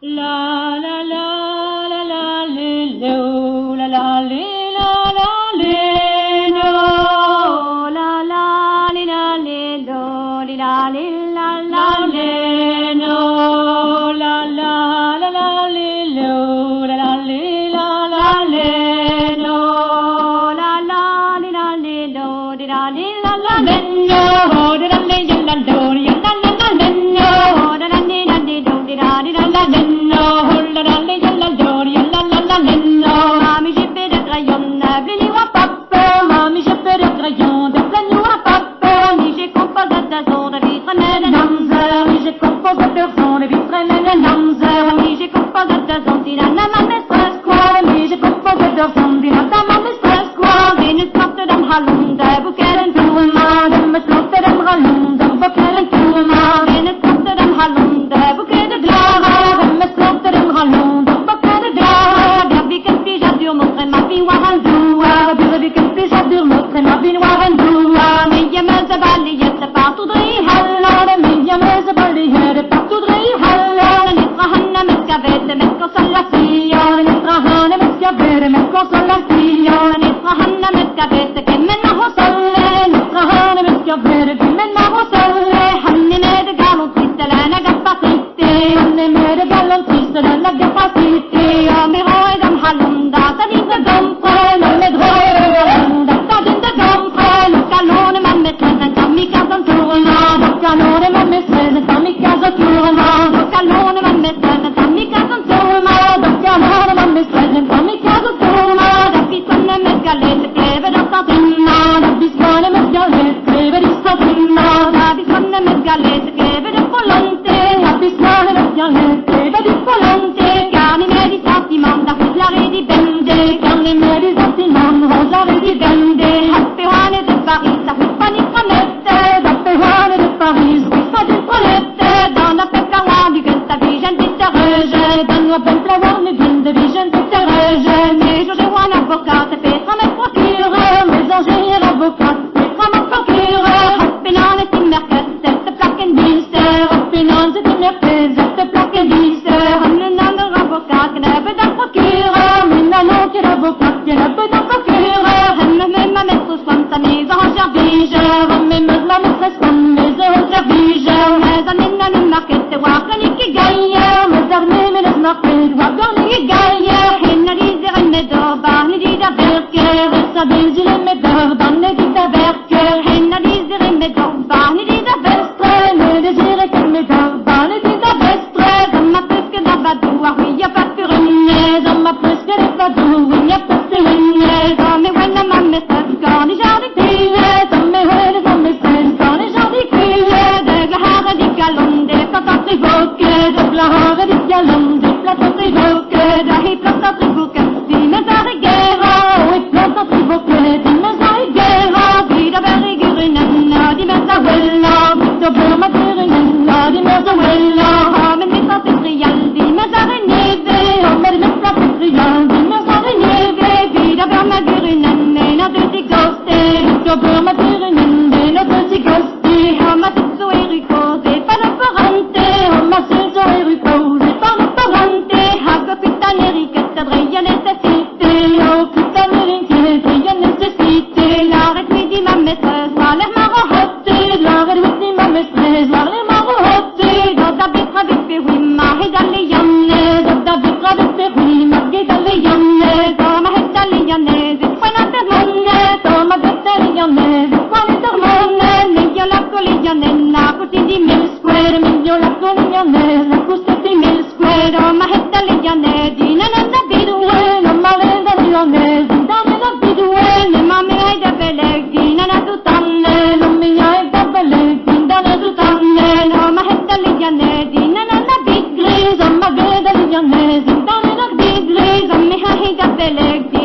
La la la la la li lo la la li la la li lo la la li la li lo li la li la la li lo la la la la li lo la la li la la li lo la la li la li lo li la li la la li lo la la li la lo li la la la li lo la la li la li lo li la li la la li Mami, j'ai fait des crayons, blini wa papa. Mami, j'ai fait des crayons, de blini wa papa. Mi j'ai composé de son de vitre mène namzer. Mi j'ai composé de son de vitre mène namzer. Mi j'ai composé de son dinana ma mistress quoi. Mi j'ai composé de son dinana ma mistress quoi. Venus klotte dem hallonde, bokeren turma. Dem klotte dem hallonde, bokeren turma. Venus klotte dem hallonde, bokeren glara. Dem klotte dem hallonde. Ma vie warandua, bier kan pisa dur motre ma vie warandua. Mia meze balliette partout drie hallon, mia meze balliette partout drie hallon. Nitra hanna met cavette met consolazione, nitra hanna met cavette met consolazione, nitra hanna met cavette che menna hosalle, nitra hanna met cavette che menna hosalle. Hanni med galon triste la gappa triste, hanni med galon triste la gappa triste. Mi roi dam hallonda. Beleg